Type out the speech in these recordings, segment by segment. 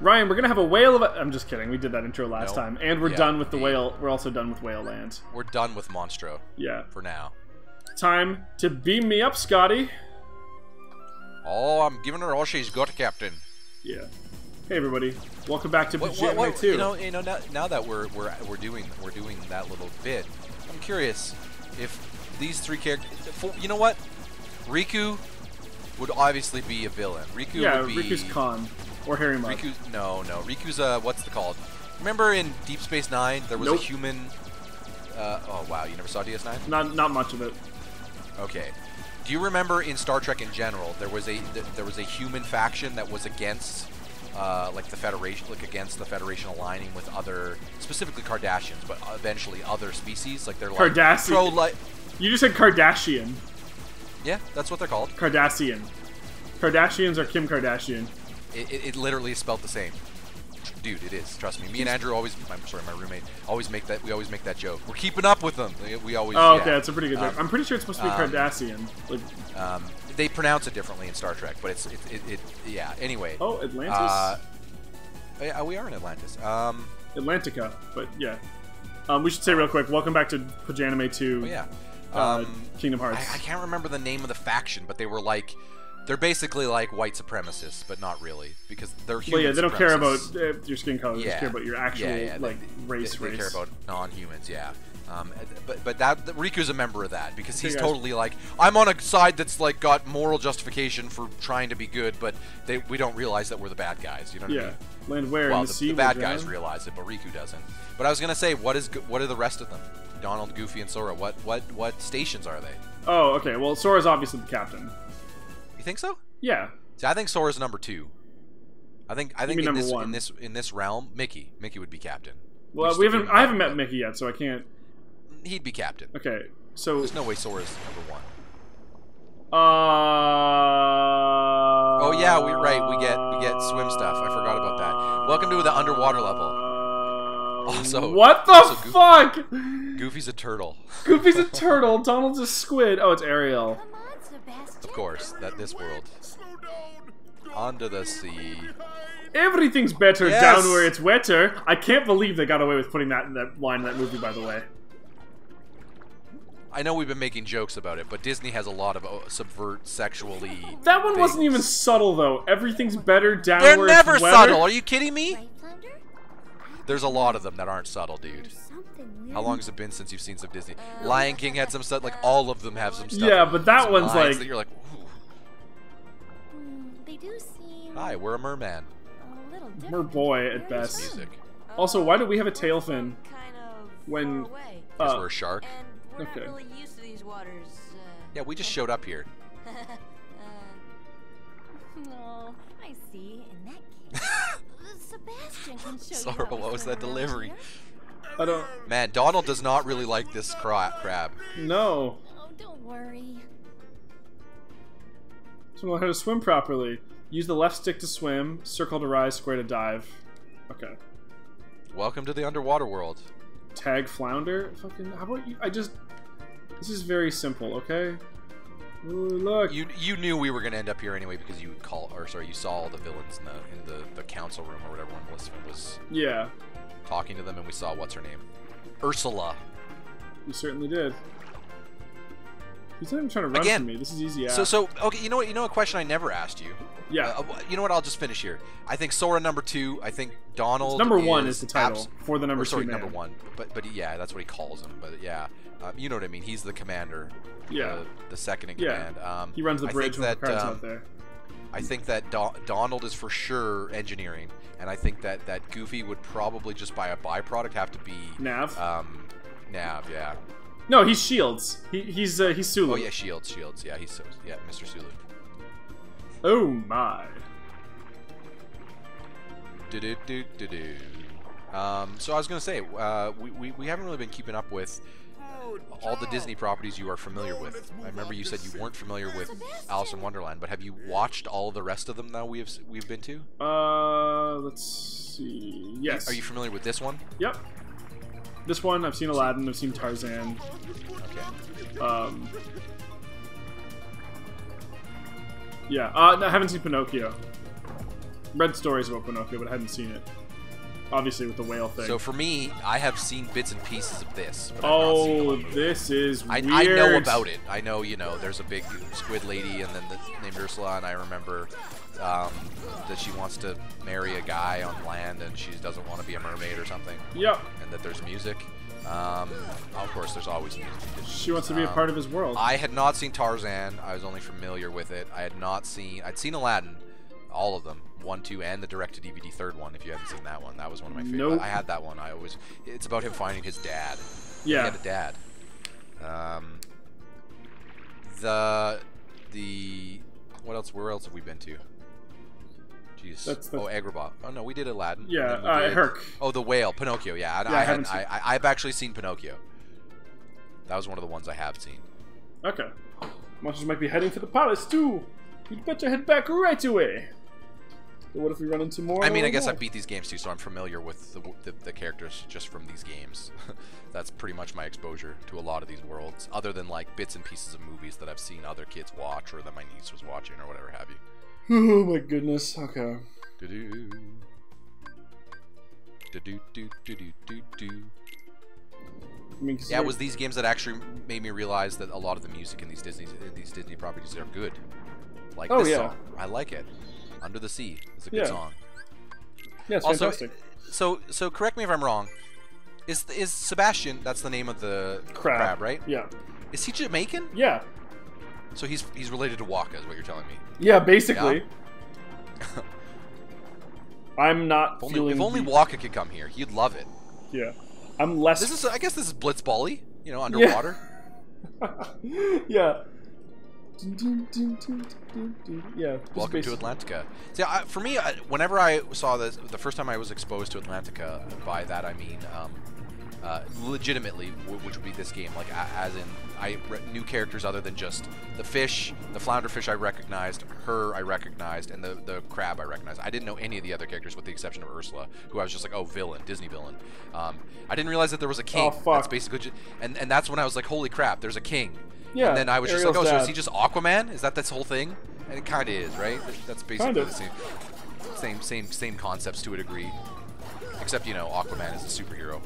Ryan, we're gonna have a whale of. I'm just kidding. We did that intro last time, and we're done with the whale. We're also done with Whale Land. We're done with Monstro. Yeah. For now. Time to beam me up, Scotty. Oh, I'm giving her all she's got, Captain. Yeah. Hey everybody, welcome back to Paj-anime 2. You know, now that we're doing that little bit, I'm curious if these three characters. You know what? Riku would obviously be a villain. Riku would be. Riku's Khan or Harry Mudd. No. Riku's what's it called? Remember in Deep Space Nine there was a human. Oh wow, you never saw DS9? Not much of it. Okay. Do you remember in Star Trek in general there was a human faction that was against like the Federation, like against the Federation aligning with other, specifically Kardashians, but eventually other species, like they're like Kardashian. You just said Kardashian. Yeah, that's what they're called. Kardashian. Kardashians are Kim Kardashian. It literally is spelled the same. Dude, it is. Trust me. Me and Andrew always, my roommate, always make that. We always make that joke. We're keeping up with them. We always. Oh, okay, that's a pretty good joke. I'm pretty sure it's supposed to be Kardashian. Like, they pronounce it differently in Star Trek, but yeah. Anyway. Oh, Atlantis. Yeah, we are in Atlantis. Atlantica, but yeah. We should say real quick. Welcome back to Paj-anime 2. Oh yeah. Kingdom Hearts. I can't remember the name of the faction, but they were like. They're basically like white supremacists, but not really, because they're human. Well, yeah, they don't care about your skin color. They just care about your actual like race. They care about non-humans, yeah. But Riku's a member of that because he's totally like, I'm on a side that's like got moral justification for trying to be good, but we don't realize that we're the bad guys. You know what I mean? Land where? Well, in the sea, the bad guys realize it, but Riku doesn't. But I was gonna say, what are the rest of them? Donald, Goofy, and Sora. What stations are they? Oh, okay. Well, Sora's obviously the captain. You think so? Yeah. See, I think Sora's number 2. I think in this realm, Mickey would be captain. Well, I haven't met Mickey yet, so I can't. He'd be captain. Okay, so there's no way Sora's number 1. Oh yeah, we get swim stuff. I forgot about that. Welcome to the underwater level. Also, what the fuck? Goofy's a turtle. Goofy's a turtle. Donald's a squid. Oh, it's Ariel. Of course, this world. Under the sea. Everything's better down where it's wetter. I can't believe they got away with putting that line in that movie, by the way. I know we've been making jokes about it, but Disney has a lot of subvert sexually. That one wasn't even subtle, though. Everything's better down where it's wetter. They're never subtle. Are you kidding me? There's a lot of them that aren't subtle, dude. How long has it been since you've seen some Disney? Lion King had some stuff. Like all of them have some stuff. Yeah, but that one's like that you're like, they do seem. Hi, we're a merman. Merboy at best. Music. Also, why do we have a tail fin? When because we're a shark. We're not really used to these waters. Yeah, we just showed up here. No, I see. In that case, Sebastian can show you. Sorry, what was that delivery? I don't. Man, Donald does not really like this crab. No. Oh, don't worry. So learn how to swim properly. Use the left stick to swim, circle to rise, square to dive. Okay. Welcome to the underwater world. Tag flounder? Fucking, how about you? This is very simple, okay? Ooh, look. You knew we were gonna end up here anyway because you saw all the villains in the council room or whatever when Melissa was. Yeah. Talking to them, and we saw what's her name, Ursula. You certainly did. He's not even trying to run from me. This is easy. So okay. You know what? You know a question I never asked you. Yeah. You know what? I'll just finish here. I think Sora number 2. I think Donald. Number 1 is the title for the number 2 man. Number 1. But yeah, that's what he calls him. But yeah, you know what I mean. He's the commander. Yeah. The second in command. He runs the bridge when the crowd's out there. I think that Donald is for sure engineering, and I think that Goofy would probably just by a byproduct have to be Nav. Nav, yeah. No, he's Shields. He's Sulu. Oh yeah, Shields. Yeah, he's Mr. Sulu. Oh my. So I was gonna say, we haven't really been keeping up with all the Disney properties you are familiar with. I remember you said you weren't familiar with Alice in Wonderland, but have you watched all the rest of them now we've been to? Let's see. Yes. Are you familiar with this one? Yep. This one, I've seen Aladdin, I've seen Tarzan. Okay. Yeah, I haven't seen Pinocchio. read stories about Pinocchio, but hadn't seen it. Obviously, with the whale thing. So for me, I have seen bits and pieces of this. But I've not seen the whole movie. This is weird. I know about it. I know, there's a big squid lady and then named Ursula, and I remember that she wants to marry a guy on land and she doesn't want to be a mermaid or something. Yep. And that there's music. Of course, there's always music. She wants to be a part of his world. I had not seen Tarzan. I was only familiar with it. I'd seen Aladdin, all of them. 1, 2, and the direct-to-DVD third one, if you haven't seen that one. That was one of my favorites. Nope. I had that one. It's about him finding his dad. Yeah. He had a dad. Where else have we been to? Jeez. That's Agrabah. Oh, no, we did Aladdin. Yeah, Herc. Oh, the whale. Pinocchio, yeah. I've actually seen Pinocchio. That was one of the ones I have seen. Okay. Monsters might be heading for the palace, too. You'd better head back right away. So what if we run into more? I mean, I guess I beat these games too, so I'm familiar with the characters just from these games. That's pretty much my exposure to a lot of these worlds, other than like bits and pieces of movies that I've seen other kids watch or that my niece was watching or whatever have you. Oh my goodness. Okay. I mean, yeah, it was these games that actually made me realize that a lot of the music in these Disney properties are good. Like this song, I like it. Under the Sea is a good song. Yeah, it's also, fantastic. So correct me if I'm wrong. Is Sebastian? That's the name of the crab, right? Yeah. Is he Jamaican? Yeah. So he's related to Waka, is what you're telling me. Yeah, basically. Yeah. I'm not feeling. If only Waka could come here, he'd love it. Yeah. I'm less. I guess this is Blitzbally, underwater. Yeah. Yeah. Welcome to Atlantica. See, for me, whenever I saw this, the first time I was exposed to Atlantica, by that I mean legitimately, which would be this game, like as in new characters other than just the fish, the flounder fish I recognized, her I recognized, and the crab I recognized. I didn't know any of the other characters with the exception of Ursula, who I was just like, oh, villain, Disney villain. I didn't realize that there was a king. Oh, fuck. That's basically and that's when I was like, holy crap, there's a king. Yeah, and then I was just Ariel's like, oh, dad. so is he just Aquaman? Is that this whole thing? And it kind of is, right? That's basically the same concepts to a degree. Except, Aquaman is a superhero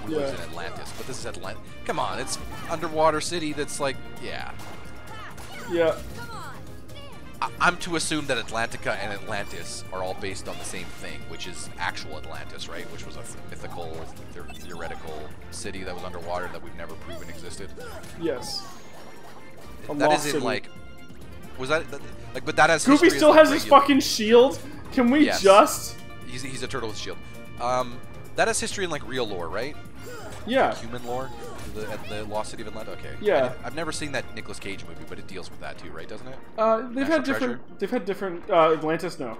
who lives in Atlantis. But this is Atlantis. Come on, it's underwater city that's like, yeah. Yeah. I'm to assume that Atlantica and Atlantis are all based on the same thing, which is actual Atlantis, right? Which was a mythical, theoretical city that was underwater that we've never proven existed. Yes. That isn't like... Was that... Like, but that has Goofy history still as, like, has his fucking shield? Can we just... He's a turtle with a shield. That has history in, like, real lore, right? Yeah. Like human lore? At the Lost City of Atlanta? Okay. Yeah. I've never seen that Nicolas Cage movie, but it deals with that too, right? Doesn't it? They've had different Atlantis, no.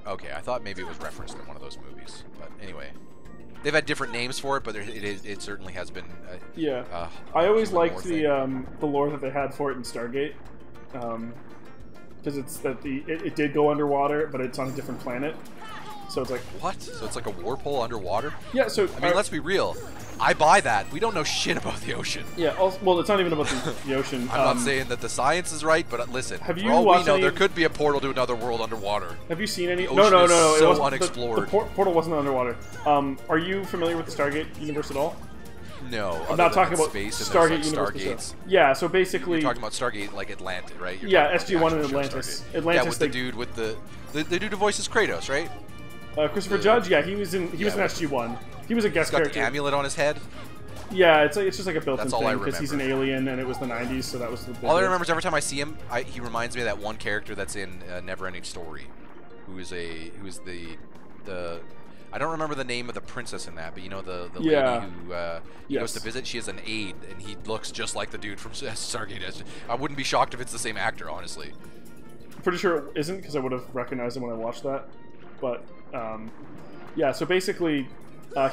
Okay, I thought maybe it was referenced in one of those movies. But anyway. They've had different names for it, but it certainly has been I always liked the lore that they had for it in Stargate. Because it's that it did go underwater, but it's on a different planet. So it's like... What? So it's like a warp hole underwater? Yeah, so... I mean, let's be real. I buy that. We don't know shit about the ocean. Yeah, also, well, it's not even about the ocean. I'm not saying that the science is right, but listen, have you for all we watched know, any... there could be a portal to another world underwater. Have you seen any... The No. Is so it unexplored. The portal wasn't underwater. Are you familiar with the Stargate universe at all? No, I'm not talking about space Stargate and universe. Stargates. Yeah, so basically... You're talking about Stargate like Atlantis, right? Yeah, SG-1 and Atlantis. Yeah, with the dude with the dude who voices Kratos, right? Christopher Judge, yeah, he was in SG-1. He was a guest character. He's got the amulet on his head. Yeah, it's just like a built-in all I thing because he's an alien and it was the 90s, so that was the... All I remember is every time I see him, he reminds me of that one character that's in Neverending Story, who's the I don't remember the name of the princess in that, but you know the lady who he goes to visit. She has an aide, and he looks just like the dude from Stargate. I wouldn't be shocked if it's the same actor, honestly. I'm pretty sure it isn't because I would have recognized him when I watched that. But yeah, so basically,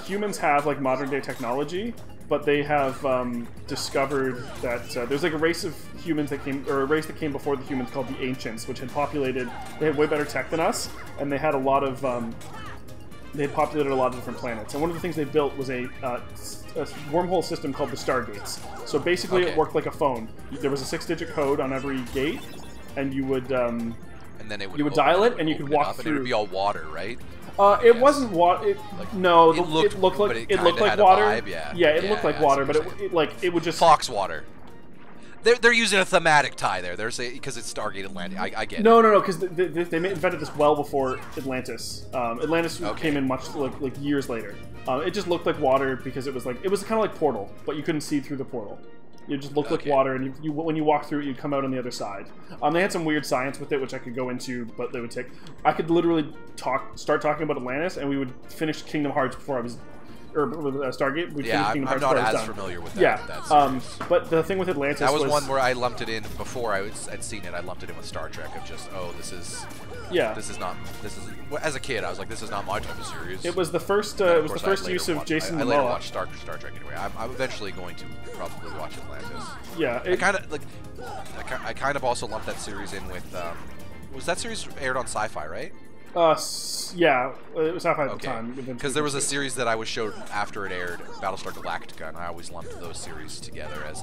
humans have like modern day technology, but they have discovered that there's like a race of humans that came, or a race that came before the humans called the Ancients, which had populated. They had way better tech than us, and they had a lot of. They had populated a lot of different planets, and one of the things they built was a wormhole system called the Stargates. So basically, it worked like a phone. There was a 6-digit code on every gate, and you would And then it would you would dial it, and you could walk through. And it would be all water, right? It wasn't water. No, it looked like water. Vibe, yeah, it looked like water, but it would just Fox water. They're using a thematic tie there. They're saying because it's Stargate Atlantic. I get it. No, because they invented this well before Atlantis. Atlantis came in much like years later. It just looked like water because it was kind of like Portal, but you couldn't see through the portal. It just looked like water, and you when you walk through it, you'd come out on the other side. They had some weird science with it, which I could go into, but they would take. I could literally start talking about Atlantis, and we would finish Kingdom Hearts before I was. Or Stargate. I'm not as familiar with that. Yeah, but the thing with Atlantis was one where I lumped it in before I'd seen it. I lumped it in with Star Trek of just this is as a kid I was like, this is not my type of series. It was the first use of Jason Momoa. I later watched Star Trek anyway. I'm eventually going to probably watch Atlantis. Yeah, I kind of also lumped that series in with was that series aired on Sci-Fi, right? Yeah, it was Sci-Fi at the time. Because there was a series that I was showed after it aired, Battlestar Galactica, and I always lumped those series together as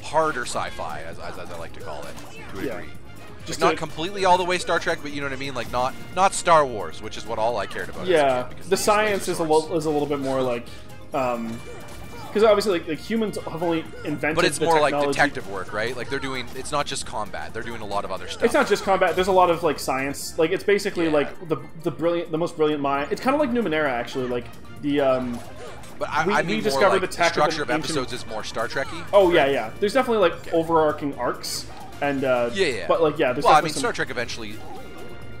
harder sci-fi, as I like to call it, to a degree. Just not completely all the way Star Trek, but you know what I mean, like not Star Wars, which is what all I cared about. Yeah, as a kid, the science is a little bit more like. Because obviously, like humans have only invented. But it's more like detective work, right? Like they're doing. It's not just combat. They're doing a lot of other stuff. It's not just combat. There's a lot of like science. Like it's basically like the most brilliant mind. It's kind of like Numenera, actually. Like the. But I mean, we discovered the structure of episodes is more Star Trek-y. Oh yeah. There's definitely like overarching arcs, and But like there's well, I mean, Star Trek eventually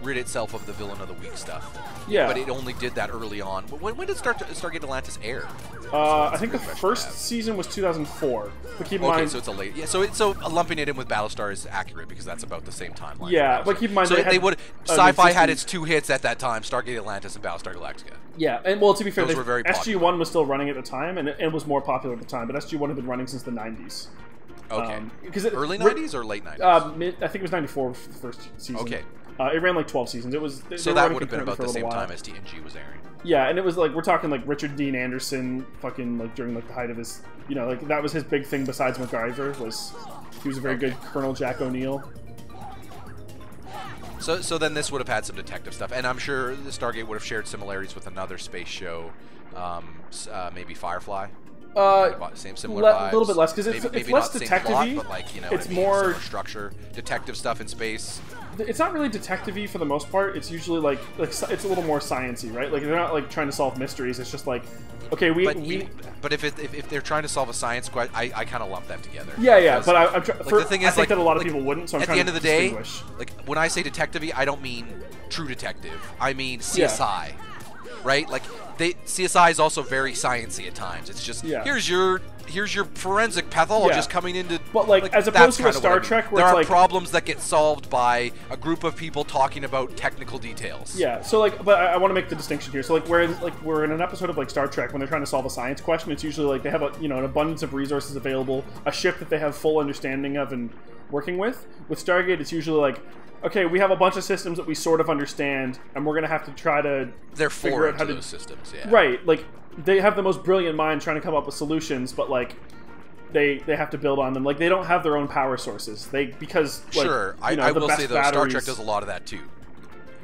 rid itself of the villain of the week stuff. Yeah. But it only did that early on. When did Stargate Atlantis air? I think the first season was 2004. But keep in mind, so it's a late. Yeah, so lumping it in with Battlestar is accurate because that's about the same timeline. Yeah, but keep in mind, so they would Sci-Fi had its two hits at that time: Stargate Atlantis and Battlestar Galactica. Yeah, and well, to be fair, those were very popular. SG-1 was still running at the time, and it was more popular at the time. But SG-1 had been running since the 90s. Okay. Early 90s or late 90s? I think it was 94 for the first season. Okay. It ran like 12 seasons. It was so that would have been about the same time as TNG was airing. Yeah, and it was like we're talking like Richard Dean Anderson, fucking like during like the height of his, like that was his big thing besides MacGyver was he was a very good Colonel Jack O'Neill. So then this would have had some detective stuff, and I'm sure the Stargate would have shared similarities with another space show, maybe Firefly. Similar vibes. A little bit less because it's less detective-y. But like it's more similar structure, detective stuff in space. It's not really detective-y for the most part. It's usually like it's a little more science-y, right? Like they're not like trying to solve mysteries. It's just like, okay, But if they're trying to solve a science question, I kind of lump them together. Yeah. But I'm the thing is, I think that a lot of people wouldn't. So I'm at the end of the day, distinguish. like when I say detective-y, I don't mean True Detective. I mean CSI, right? Like CSI is also very sciencey at times. It's just here's your forensic pathologist coming into. But like as opposed to a Star Trek, where there it's are problems that get solved by a group of people talking about technical details. Yeah. So like, but I want to make the distinction here. So like we're in an episode of like Star Trek when they're trying to solve a science question. It's usually like they have an abundance of resources available, a ship that they have full understanding of and working with. With Stargate, it's usually like, okay, we have a bunch of systems that we sort of understand, and we're gonna have to try to figure out how to those systems. Yeah. Right. Like they have the most brilliant mind trying to come up with solutions, but like they have to build on them. Like they don't have their own power sources. I will say though, Star Trek does a lot of that too.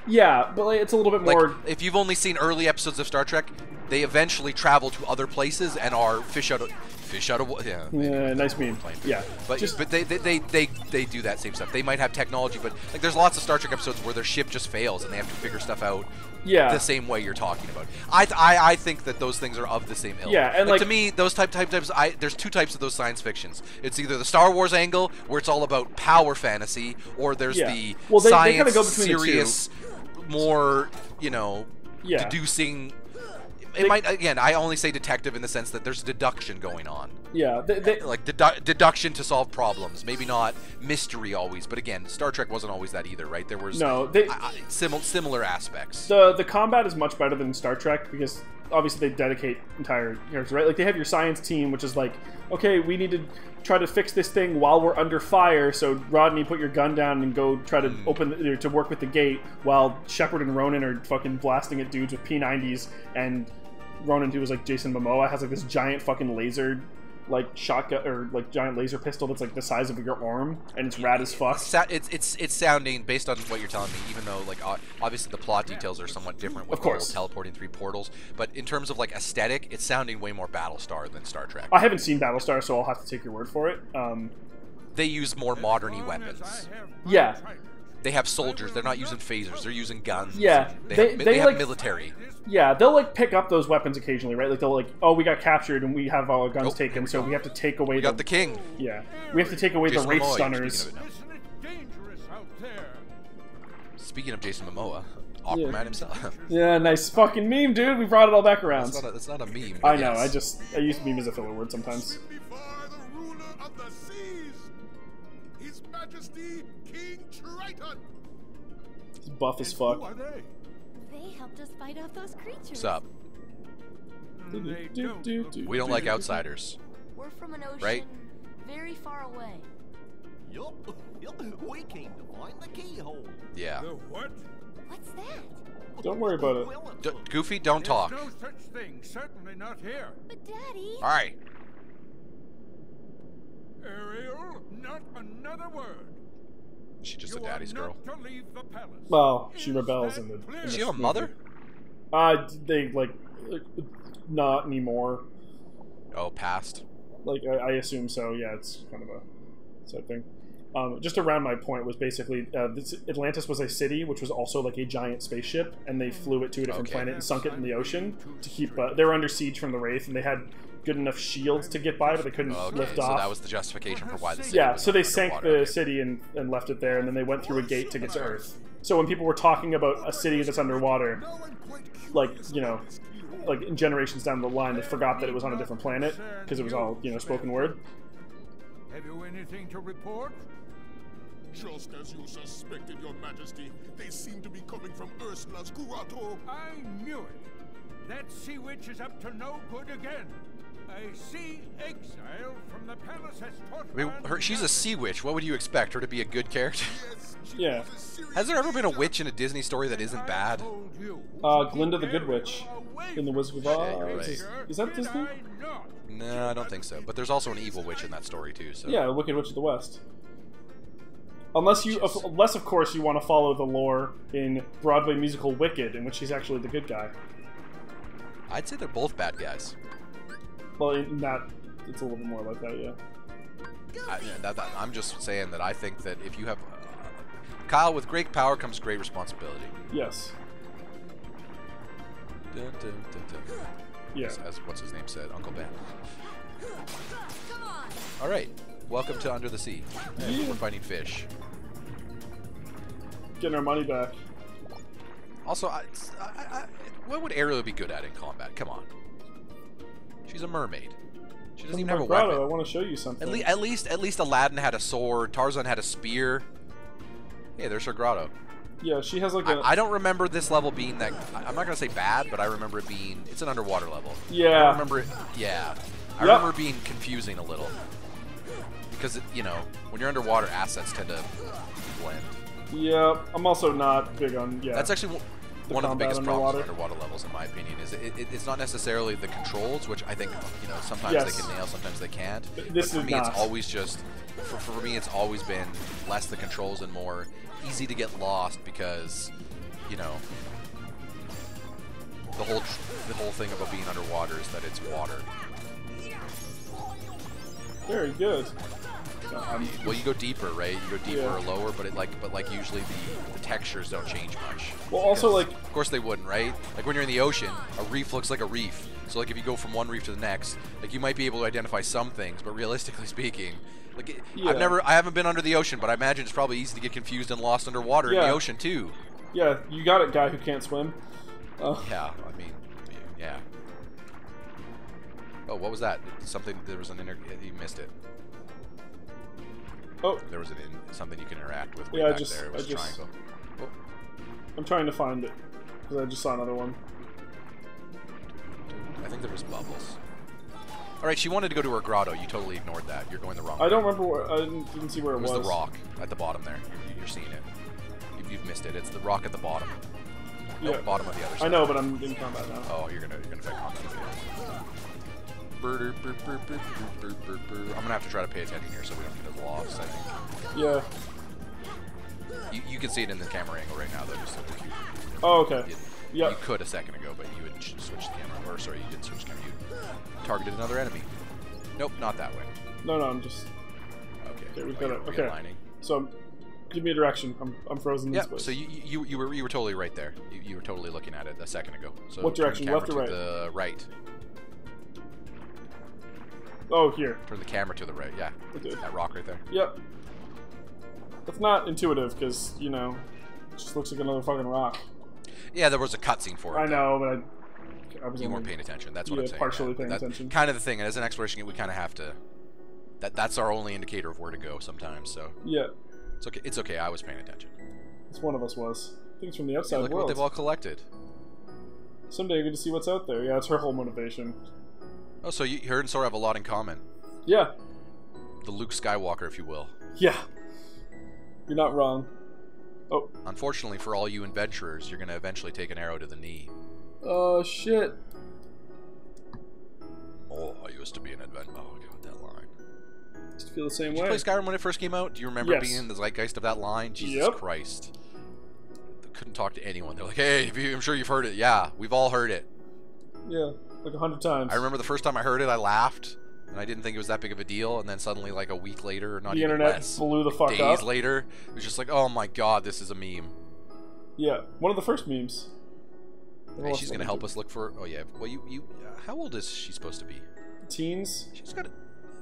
Yeah, but like, it's a little bit more. If you've only seen early episodes of Star Trek, they eventually travel to other places and are fish out of nice meme. Yeah, but they do that same stuff. They might have technology, but like there's lots of Star Trek episodes where their ship just fails and they have to figure stuff out. Yeah, the same way you're talking about. I think that those things are of the same ilk. Yeah, and like to me, those types. There's two types of those science fictions. It's either the Star Wars angle where it's all about power fantasy, or there's the science, kind of go between serious, more deducing. I only say detective in the sense that there's deduction going on. Yeah, like deduction to solve problems. Maybe not mystery always, but again, Star Trek wasn't always that either, right? There was similar aspects. The combat is much better than Star Trek because obviously they dedicate entire characters, right? Like they have your science team, which is like, okay, we need to try to fix this thing while we're under fire. So Rodney, put your gun down and go try to to work with the gate, while Shepard and Ronan are fucking blasting at dudes with P90s, and Ronan, who was like Jason Momoa, has like this giant fucking laser like shotgun or like giant laser pistol that's like the size of your arm, and it's rad as fuck. It's sounding, based on what you're telling me, even though like obviously the plot details are somewhat different with Of course. teleporting 3 portals, but in terms of like aesthetic, it's sounding way more Battlestar than Star Trek. I haven't seen Battlestar, so I'll have to take your word for it. They use more modern-y weapons. Yeah. They have soldiers. They're not using phasers. They're using guns. Yeah. They have like, military. Yeah, they'll like pick up those weapons occasionally, right? Like they'll like, oh, we got captured and we have our guns taken, so we have to take away. We got the king. Yeah, we have to take away Jason the Wraith Momoa, stunners. Speaking of Jason Momoa, Aquaman himself. Yeah, nice fucking meme, dude. We brought it all back around. That's not a meme. I know. Yes. I use meme as a filler word sometimes. His Majesty King Triton. He's buff as fuck. They helped us fight off those creatures. What's up? We don't like outsiders. We're from an ocean Right? very far away. Yup. We came to find the keyhole. Yeah. The what? What's that? Don't worry about it. Goofy, don't talk. There's no such thing. Certainly not here. But Daddy. All right. Ariel, not another word. She just a You daddy's are girl. not to leave the palace. Well, she rebels in the. Is she a mother? They like not anymore. Oh, past. Like I assume so. Yeah, it's kind of a sad thing. Just around my point was basically Atlantis was a city which was also like a giant spaceship, and they flew it to a different planet and sunk it in the ocean to keep. They were under siege from the Wraith, and they had good enough shields to get by, but they couldn't lift off. So that was the justification for why the city. Yeah, was so they sank underwater. the city and left it there, and then they went through a gate to get to Earth. So when people were talking about a city that's underwater, like, you know, like in generations down the line, they forgot that it was on a different planet because it was all, you know, spoken word. Have you anything to report? Just as you suspected, Your Majesty. They seem to be coming from Ursula's grotto. I knew it. That sea witch is up to no good again. A sea exile from the palace has taught I mean, she's a sea witch. What would you expect her to be a good character? Yeah. Has there ever been a witch in a Disney story that isn't bad? Glinda the Good Witch in The Wizard of Oz. you're right. Is that Disney? No, I don't think so. But there's also an evil witch in that story too. So Yeah, Wicked Witch of the West. Unless of course, you want to follow the lore in Broadway musical Wicked, in which she's actually the good guy. I'd say they're both bad guys. Well, in that, it's a little bit more like that, yeah. I'm just saying that I think that if you have Kyle, with great power comes great responsibility. Yes. Dun, dun, dun, dun. Yeah. As what's his name said, Uncle Ben. Come on. All right, welcome to Under the Sea. Yeah. We're fighting fish. Getting our money back. Also, what would Ariel be good at in combat? Come on. She's a mermaid. She doesn't even have a Grotto, weapon. I want to show you something. At least Aladdin had a sword. Tarzan had a spear. Hey, there's her grotto. Yeah, she has like a... I don't remember this level being that... I'm not going to say bad, but I remember it being... It's an underwater level. Yeah. I remember it... Yeah. I remember it being confusing a little. Because, you know, when you're underwater, assets tend to blend. Yeah, I'm also not big on... Yeah. That's actually one of the biggest underwater. problems with underwater levels, in my opinion, is it's not necessarily the controls, which I think, you know, sometimes Yes. they can nail, sometimes they can't. This but for is me, not. it's always just... For me, it's always been less the controls and more easy to get lost because, you know, the whole thing about being underwater is that it's water. Very good. Well, you go deeper, right? You go deeper Yeah. or lower, but usually the textures don't change much. Well, also, Because, like... of course they wouldn't, right? Like when you're in the ocean, a reef looks like a reef. So like if you go from one reef to the next, like you might be able to identify some things, but realistically speaking, like Yeah. I haven't been under the ocean, but I imagine it's probably easy to get confused and lost underwater in Yeah. the ocean too. Yeah, you got it, guy who can't swim. Yeah, I mean, yeah. Oh, what was that? Something, there was you missed it. Oh, There was something you can interact with way Yeah, back there. It was a triangle. Oh. I'm trying to find it, because I just saw another one. I think there was bubbles. All right, she wanted to go to her grotto. You totally ignored that. You're going the wrong way. I don't remember where... I didn't see where it It was. was the rock at the bottom there. You're seeing it. You've missed it. It's the rock at the bottom. Yeah. No, bottom of the other side. I know, but I'm in combat now. Oh, you're gonna fight combat. gonna have to try to pay attention here so we don't get as lost, I think. Yeah. You can see it in the camera angle right now, though. Just so if you, Oh, okay. you could a second ago, but you would switch the camera. Or sorry, you didn't switch the camera. You targeted another enemy. Nope, not that way. No, I'm just. Okay. Okay, we've got it. Okay. Realigning. So, give me a direction. I'm frozen in Yeah. space. So you were totally right there. You were totally looking at it a second ago. So What direction? Turn the Left or camera right? to the right. Oh, here. Turn the camera to the right. Yeah. Okay. That rock right there. Yep. That's not intuitive because you know, it just looks like another fucking rock. Yeah, there was a cutscene for it. I know, but I was You only weren't paying attention. That's what I'm saying. partially yeah. paying That's attention. kind of the thing. And as an exploration game, we kind of have to. That's our only indicator of where to go sometimes. So Yeah, it's okay. It's okay. I was paying attention. it's one of us was. I think it's from the Hey, outside look at what world. they've all collected. Someday you're going to see what's out there. Yeah, it's her whole motivation. Oh, so her and Sora have a lot in common. Yeah, The Luke Skywalker, if you will. yeah. You're not wrong. Oh, Unfortunately for all you adventurers, you're going to eventually take an arrow to the knee. oh shit. Oh, I used to be an adventurer. Oh, God, that line. Just feel the same Did you way. play Skyrim when it first came out? Do you remember Yes. being in the zeitgeist of that line? Jesus Yep. Christ. They couldn't talk to anyone. They're like, hey, I'm sure you've heard it. Yeah, we've all heard it. Yeah, like 100 times. I remember the first time I heard it, I laughed. And I didn't think it was that big of a deal. And then suddenly, like a week later, or not The even internet less, blew the fuck days up. later, it was just like, oh my God, this is a meme. Yeah, one of the first memes. Hey, she's gonna help us look for. Oh yeah. Well, how old is she supposed to be? Teens?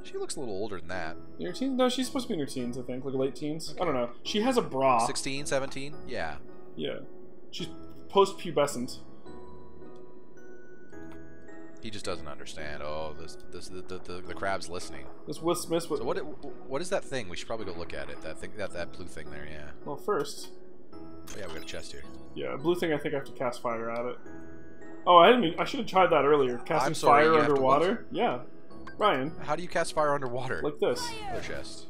She looks a little older than that. In her teens? No, she's supposed to be in her teens, I think. Like late teens. I don't know. She has a bra. 16, 17? Yeah. Yeah. She's post-pubescent. He just doesn't understand. Oh, the crab's listening. This Will Smith. So what is that thing? We should probably go look at it. That blue thing there. Yeah. Well, first. Oh, yeah, we got a chest here. Yeah, blue thing. I think I have to cast fire at it. Oh, I should have tried that earlier. Casting I'm sorry, fire you have to underwater. Yeah, Ryan. How do you cast fire underwater? Like this. Another chest.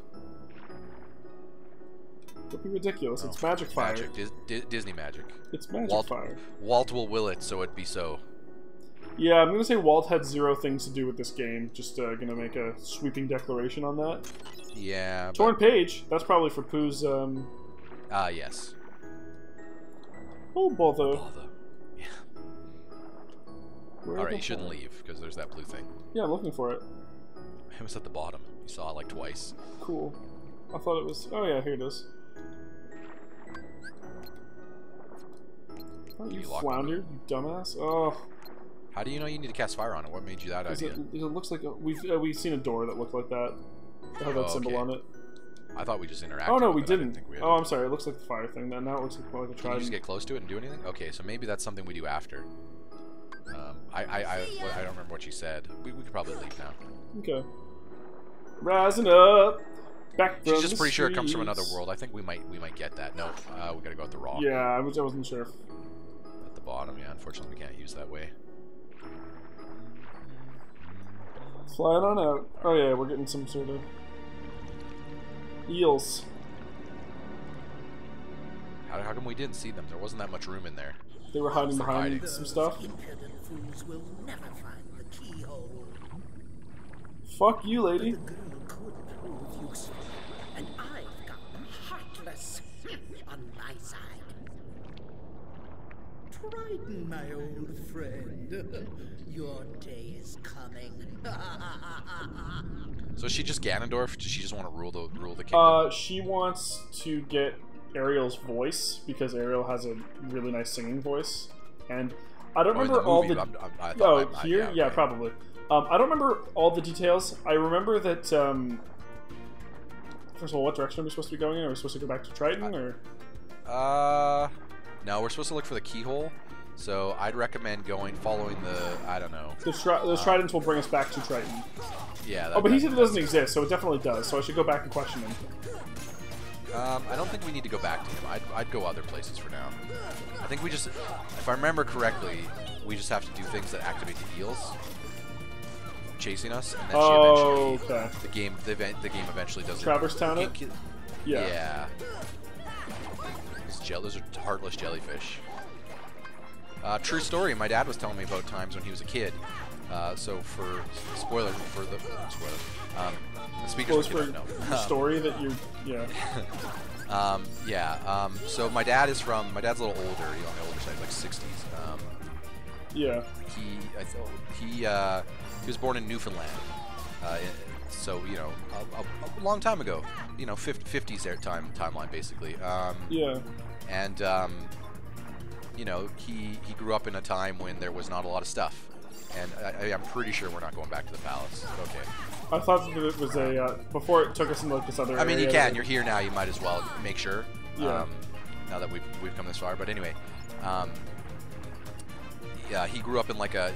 Don't be ridiculous. Oh, It's magic fire. Magic. Disney magic. It's magic Walt, fire. Walt will will it, so it be so. Yeah, I'm gonna say Walt had zero things to do with this game. Just gonna make a sweeping declaration on that. Yeah. Torn page. That's probably for Pooh's. Yes. Oh, bother. Yeah. Where All right, the you shouldn't hell? leave because there's that blue thing. Yeah, I'm looking for it. It was at the bottom. You saw it like twice. Cool. I thought it was. Oh yeah, here it is. Oh, you You locked flounder, you dumbass. Oh. How do you know you need to cast fire on it? What made you that idea? It looks like we've seen a door that looked like that. That had that symbol okay. on it. I thought we just interacted. Oh no, with we it. I didn't. think we had Oh, I'm sorry. It looks like the fire thing. Now it looks like a Can you trident. just get close to it and do anything? Okay, so maybe that's something we do after. I don't remember what you said. We could probably leave now. Okay. Rising up. Back from She's just the pretty sure it comes from another streets. world. I think we might get that. No, we gotta go at the rock. Yeah, I wasn't sure. At the bottom, yeah. Unfortunately, we can't use that way. Fly it on out. Oh yeah, we're getting some sort of eels. How come we didn't see them? There wasn't that much room in there. They were hiding For behind hiding. some stuff. Impudent fools will never find the keyhole. Fuck you, lady. The girl could prove useful, and I've got heartless on my side. Triton, my old friend, your day is coming. So is she just Ganondorf? Does she just want to rule the kingdom? She wants to get Ariel's voice because Ariel has a really nice singing voice, and I don't Or in remember the all movie, the. I Oh, thought here, yeah, okay. probably. I don't remember all the details. I remember that. First of all, what direction are we supposed to be going in? Are we supposed to go back to Triton, or? No, we're supposed to look for the keyhole. So I'd recommend following the, I don't know. Those Tridents will bring us back to Triton. Yeah. Oh, but he said it doesn't exist, so it definitely does. So I should go back and question him. I don't think we need to go back to him. I'd go other places for now. I think we just, if I remember correctly, we just have to do things that activate the eels chasing us, and then Oh, she eventually, okay. the game eventually does Traverse Town it? Yeah. Yeah. Those are heartless jellyfish. True story. My dad was telling me about times when he was a kid. So for spoilers for the speakers for your story that you so my dad's a little older, on the older side, like 60s. Yeah. He was born in Newfoundland. So a long time ago, 50s there timeline basically. Yeah. And he grew up in a time when there was not a lot of stuff. And I'm pretty sure we're not going back to the palace. Okay. I thought that it was before it took us into like this other. I mean, area you can. You're here now. You might as well make sure. Yeah. Now that we've come this far, but anyway, yeah, he grew up in like a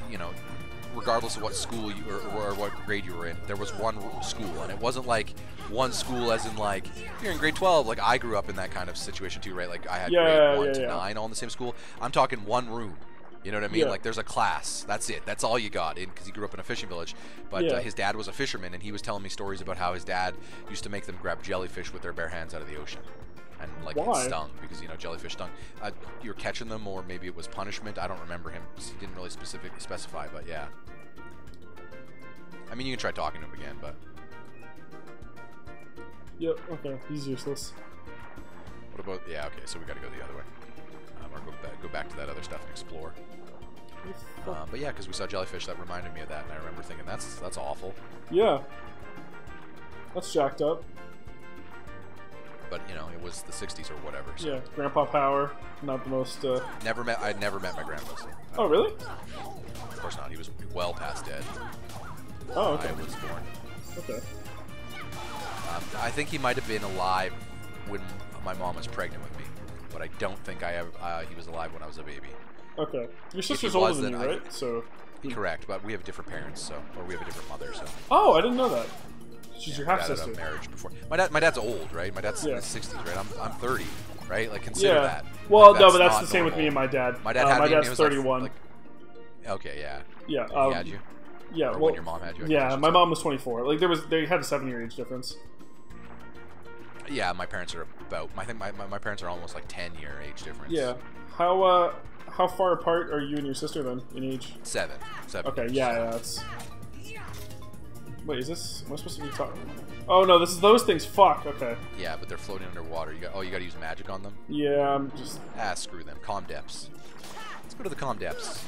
regardless of what school or what grade you were in, there was one school, and it wasn't like one school as in like you're in grade 12. Like I grew up in that kind of situation too, right? Like I had grade 1 to 9 all in the same school. I'm talking one room. You know what I mean? Yeah. Like there's a class. That's it. That's all you got. Because he grew up in a fishing village. But his dad was a fisherman, and he was telling me stories about how his dad used to make them grab jellyfish with their bare hands out of the ocean. And like it stung because jellyfish stung. You were catching them, or maybe it was punishment. I don't remember him. He didn't really specifically specify, but yeah. I mean, you can try talking to him again, but. Yep. Okay. He's useless. What about? Yeah. Okay. So we got to go the other way. Or go back to that other stuff and explore. But yeah, because we saw jellyfish, that reminded me of that, and I remember thinking that's awful. Yeah. That's jacked up. But it was the 60s or whatever. So. Yeah, Grandpa Power, not the most. I'd never met my grandpa. So, oh really? Of course not. He was well past dead. Oh, okay. I was born. Okay. I think he might have been alive when my mom was pregnant with me, but I don't think he was alive when I was a baby. Okay. Your sister's older than you, right? So. Correct, but we have different parents, or we have a different mother, so. Oh, I didn't know that. She's your half sister. Had a marriage before. My dad's old, right? My dad's in his 60s, right? I'm 30, right? Like consider that. Well, like, no, but that's the same with me and my dad. My dad had my me, dad's 31. Like, okay, yeah. Yeah. He had you. Yeah. Or when your mom had you. Yeah, my mom was 24. Like they had a 7-year age difference. Yeah, my parents are about. I think my parents are almost like 10-year age difference. Yeah. How far apart are you and your sister then in age? 7. Okay. Yeah. That's. Wait, is this? Am I supposed to be talking? Oh no, this is those things. Fuck. Okay. Yeah, but they're floating underwater. You got to use magic on them. Yeah, I'm just. Screw them. Calm depths. Let's go to the calm depths.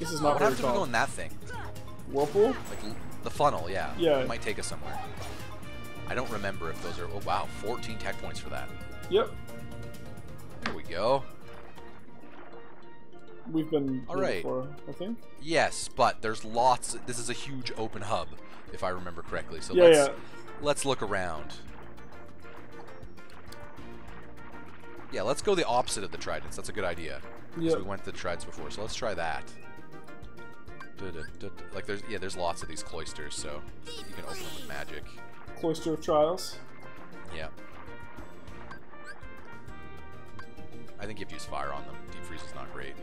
This is not what very happens if we go in that thing? Whirlpool? Like the funnel, yeah. Yeah. It might take us somewhere. I don't remember if those are. Oh wow, 14 tech points for that. Yep. There we go. We've been all right. Before, I think. Yes, but there's lots. This is a huge open hub, if I remember correctly. So let's look around. Yeah, let's go the opposite of the tridents. That's a good idea. Yeah. We went to the tridents before, so let's try that. Like there's lots of these cloisters, so you can open them with magic. Cloister of Trials. Yeah. I think you have to use fire on them. Deep freeze is not great.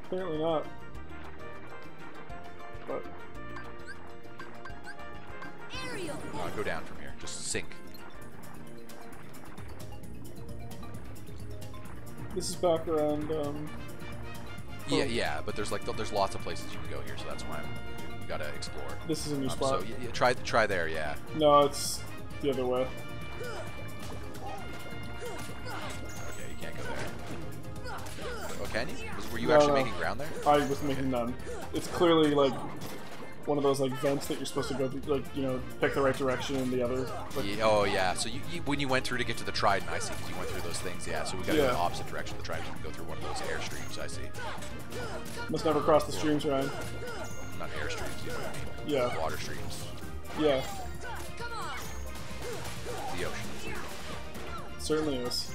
Apparently not. But go down from here. Just sink. this is back around. Yeah, but there's lots of places you can go here, so that's why we gotta explore. This is a new spot. So try there, yeah. No, it's the other way. Okay, you can't go there. Oh, can you? Were you actually making ground there? I was making none. It's clearly like one of those like vents that you're supposed to go through, like pick the right direction in the other. Like, oh yeah. So you when you went through to get to the trident, I see, because you went through those things. Yeah. So we got to go the opposite direction of the trident and go through one of those airstreams. I see. Must never cross the streams, Ryan. Not airstreams, you know what I mean? Yeah. Water streams. Yeah. The ocean. It certainly is.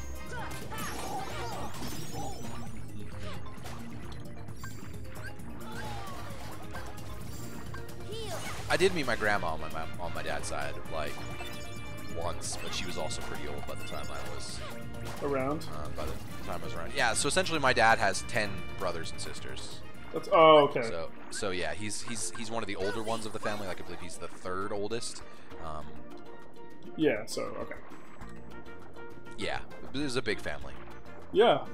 I did meet my grandma on my dad's side, like, once, but she was also pretty old by the time I was around. By the time I was around, yeah. So essentially, my dad has 10 brothers and sisters. That's okay. So yeah, he's one of the older ones of the family. Like I believe he's the 3rd oldest. Yeah. So okay. Yeah, this is a big family. Yeah.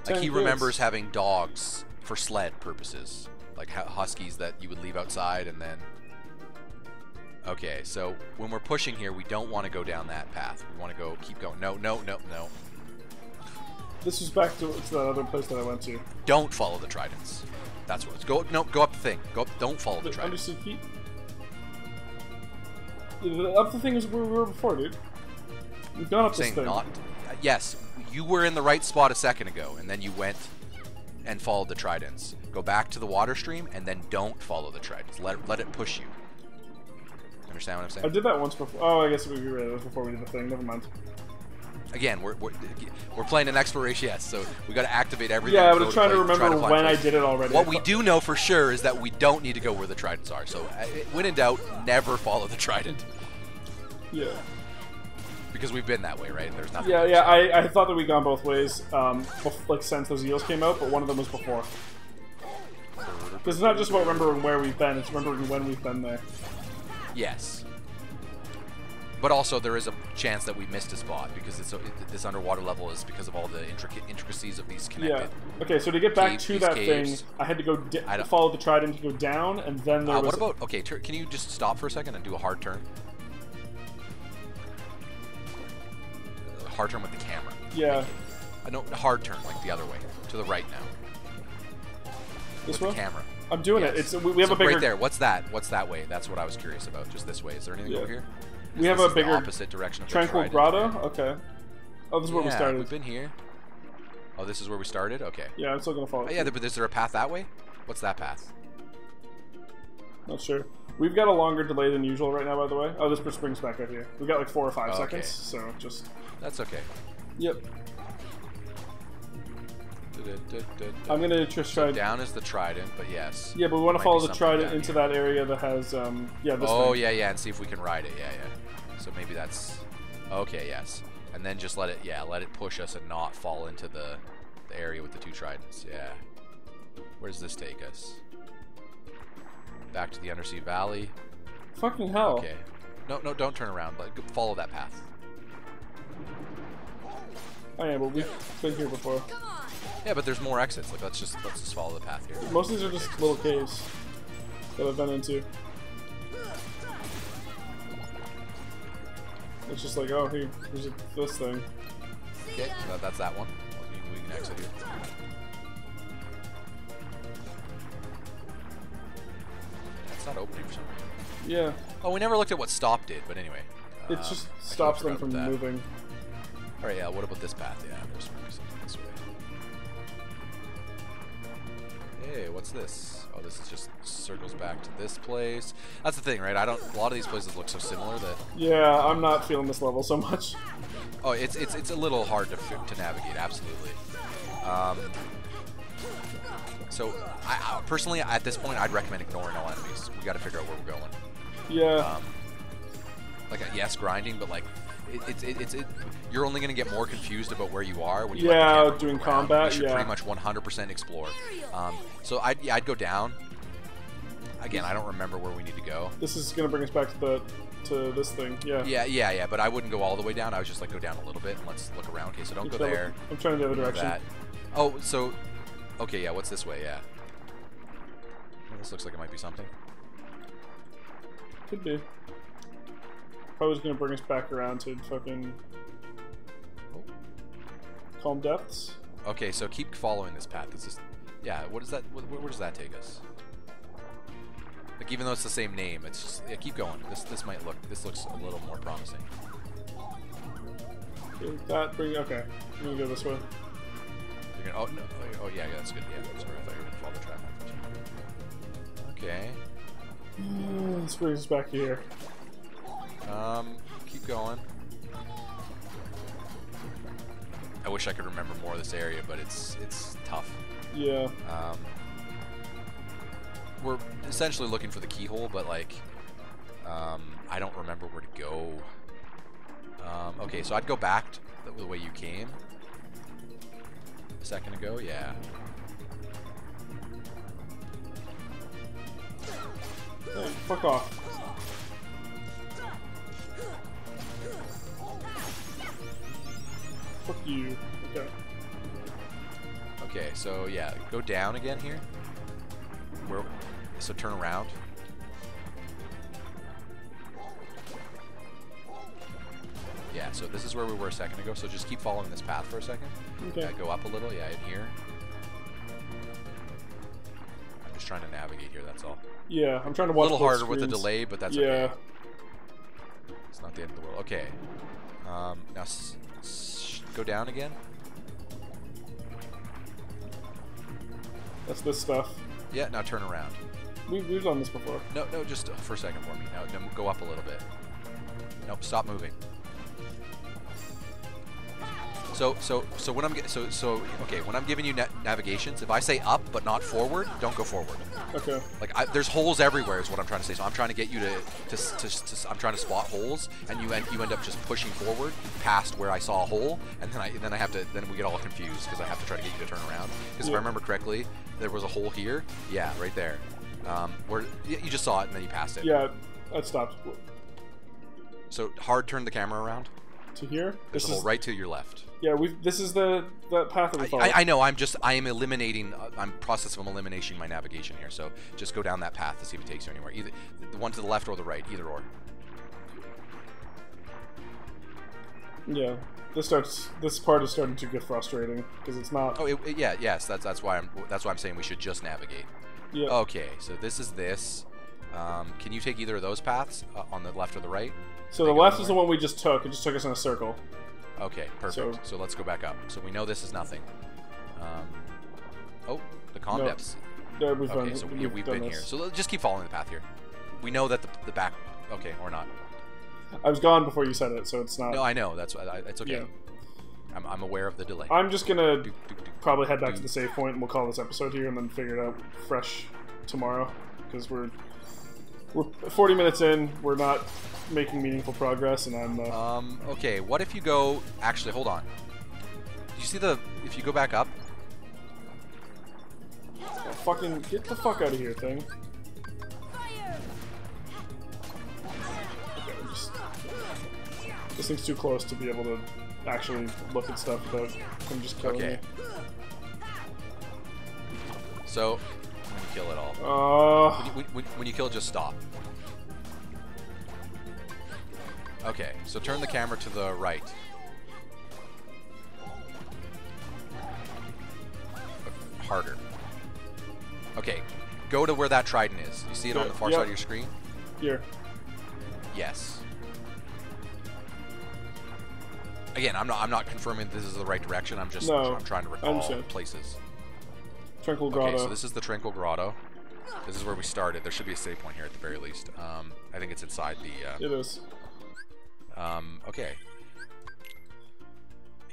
Like he remembers having dogs for sled purposes, like huskies that you would leave outside and then. Okay, so when we're pushing here, we don't want to go down that path. We want to keep going. No, no, no, no. This was back to that other place that I went to. Don't follow the tridents. That's what it's. Go up the thing. Go up. Don't follow the tridents. Undersea heat. Up the thing is where we were before, dude. We've gone up this thing. Yes, you were in the right spot a second ago, and then you went and followed the tridents. Go back to the water stream, and then don't follow the tridents. Let it push you. Understand what I'm saying? I did that once before. Oh, I guess we were right. That was before we did the thing. Never mind. Again, we're playing an exploration, yes, so we got to activate everything. Yeah, but I'm trying to remember when I did it already. What we do know for sure is that we don't need to go where the tridents are. So, when in doubt, never follow the trident. Yeah. Because we've been that way, right? There's nothing. Yeah, yeah. I thought that we'd gone both ways, like since those eels came out, but one of them was before. Because it's not just about remembering where we've been; it's remembering when we've been there. Yes. But also, there is a chance that we missed a spot because this underwater level is because of all the intricacies of these connected. Yeah. Okay, so to get back to that thing, I had to go follow the trident to go down, and then there was. What about? Okay, can you just stop for a second and do a hard turn? A hard turn with the camera. Yeah. No, hard turn, like the other way, to the right now. This way? The camera. I'm doing it. It's we have a bigger. Right there. What's that? What's that way? That's what I was curious about. Just this way. Is there anything over here? We have a bigger opposite direction of tranquil grotto. Okay. Oh, this is where we started. We've been here. Oh, this is where we started. Okay. Yeah, I'm still gonna follow. Oh, yeah, but is there a path that way? What's that path? Not sure. We've got a longer delay than usual right now, by the way. Oh, this springs back out here. We've got like 4 or 5 seconds, so just. That's okay. Yep. I'm gonna just try. So down is the trident, but yes. Yeah, but we want to follow the trident into that area that has yeah. This thing. Yeah, and see if we can ride it. Yeah. So maybe that's okay. Yes, and then just let it push us and not fall into the area with the 2 tridents. Yeah. Where does this take us? Back to the undersea valley. Fucking hell. Okay. No, don't turn around. But follow that path. Oh yeah, but we've been here before. Yeah, but there's more exits. Like let's just follow the path here. Most of these are just little caves that I've been into. It's just like, oh, here's this thing. Okay, that's that one. We can exit here. It's not opening for some reason. Yeah. Oh, we never looked at what stop did, but anyway. It just stops them from moving. All right, yeah. What about this path? Yeah, there's something this way. Hey, what's this? Oh, this is just circles back to this place. That's the thing, right? A lot of these places look so similar that. Yeah, I'm not feeling this level so much. Oh, it's a little hard to navigate. Absolutely. So, I personally, at this point, I'd recommend ignoring all enemies. We got to figure out where we're going. Yeah. Like, yes, grinding, but like, you're only going to get more confused about where you are when you doing combat. You should pretty much 100% explore. So I'd go down. Again, I don't remember where we need to go. This is going to bring us back to this thing. Yeah. Yeah. But I wouldn't go all the way down. I would just like go down a little bit and let's look around. Okay, so don't go there. I'm trying the other direction. Oh, so okay, yeah. What's this way? Yeah. Well, this looks like it might be something. Could be. Probably going to bring us back around to fucking calm depths. Okay, so keep following this path. This is, yeah. What is that? Where does that take us? Like, even though it's the same name, it's just keep going. This looks a little more promising. Okay, okay. I'm gonna go this way. You're gonna, oh yeah, that's good. Yeah, sorry, I thought you were gonna follow the track. Okay. This brings us back here. Keep going. I wish I could remember more of this area, but it's tough. Yeah. We're essentially looking for the keyhole, but like, I don't remember where to go. Okay, so I'd go back the way you came a second ago. Yeah. Hey, fuck off. Fuck you. Okay. Okay, so yeah, go down again here. So turn around. Yeah, so this is where we were a second ago, so just keep following this path for a second. Okay. Yeah, go up a little, yeah, in here. I'm just trying to navigate here, that's all. Yeah, I'm trying to watch. A little both harder with the screens. delay, but that's okay. It's not the end of the world. Okay. Now go down again. That's this stuff. Yeah, now turn around. We've done this before. No, just for a second for me. Now go up a little bit. Nope, stop moving. So when when I'm giving you navigations, if I say up but not forward, don't go forward. Okay. Like there's holes everywhere is what I'm trying to say. So I'm trying to get you to I'm trying to spot holes, and you end up just pushing forward past where I saw a hole, and then we get all confused because I have to try to get you to turn around. Because if I remember correctly, there was a hole here. Yeah, right there. Where you just saw it and then you passed it. Yeah, I stopped. So hard turn the camera around. To here? There's a hole right to your left. Yeah, this is that path that we followed. I know. I am eliminating. I'm process of elimination my navigation here. So just go down that path to see if it takes you anywhere. Either the one to the left or the right. Either or. Yeah, this part is starting to get frustrating because it's not. Oh, yes. That's why I'm saying we should just navigate. Yeah. Okay, so this is this. Can you take either of those paths on the left or the right? So the left is the one we just took. It just took us in a circle. Okay, perfect. So let's go back up. So we know this is nothing. Oh, the comm depths. Yeah, we've been here. So let's just keep following the path here. We know that the back. Okay, or not. I was gone before you said it, so it's not. No, I know. It's okay. Yeah. I'm aware of the delay. I'm just gonna probably head back to the save point, and we'll call this episode here, and then figure it out fresh tomorrow, because we're 40 minutes in. We're not making meaningful progress, and I'm. Okay. What if you go? Actually, hold on. Do you see if you go back up? Oh, fucking get the fuck out of here, thing. Okay, this thing's too close to be able to actually look at stuff without him just killing me. So when you kill it all, when you kill it, just stop. Okay, so turn the camera to the right. Harder. Okay, go to where that trident is. You see it on the far side of your screen? Here. Yes. Again, I'm not confirming this is the right direction. I'm trying to recall places. Tranquil Grotto. Okay, so this is the Tranquil Grotto. This is where we started. There should be a save point here at the very least. I think it's inside the. It is. Okay.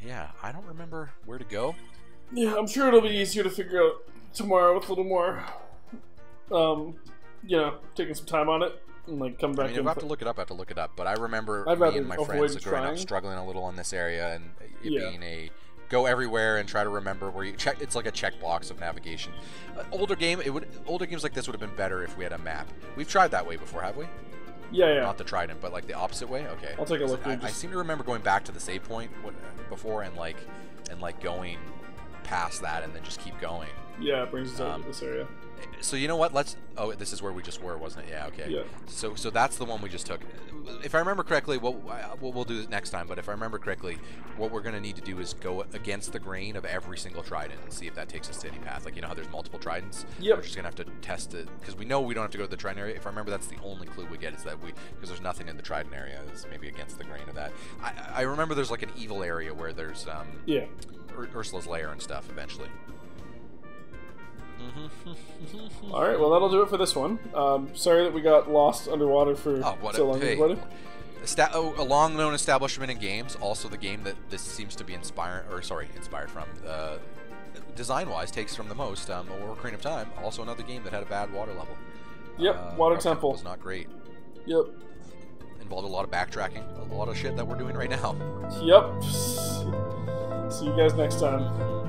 Yeah, I don't remember where to go. Yeah, I'm sure it'll be easier to figure out tomorrow with a little more, taking some time on it and like come back. I mean, if I have to look it up, but I remember me and my friends growing up struggling a little on this area and it being a go everywhere and try to remember where you check. It's like a checkbox of navigation. Older games like this would have been better if we had a map. We've tried that way before, have we? Yeah. Not the trident, but like the opposite way. Okay. I'll take a look. I seem to remember going back to the save point before and going past that and then just keep going. Yeah, it brings us out to this area. So you know what? Oh, this is where we just were, wasn't it? Yeah. Okay. Yeah. So that's the one we just took. If I remember correctly, we'll do this next time. But if I remember correctly, what we're gonna need to do is go against the grain of every single trident and see if that takes us to any path. Like, you know how there's multiple tridents. Yep. We're just gonna have to test it because we know we don't have to go to the trident area. If I remember, that's the only clue we get is that because there's nothing in the trident area. It's maybe against the grain of that. I remember there's like an evil area where there's Ursula's lair and stuff eventually. Alright, well that'll do it for this one. Sorry that we got lost underwater for so long. A long-known establishment in games, also the game that this seems to be inspired from, design-wise, takes from the most, Ocarina of Time, also another game that had a bad water level. Yep, Water Temple. Was not great. Yep. Involved a lot of backtracking, a lot of shit that we're doing right now. Yep. See you guys next time.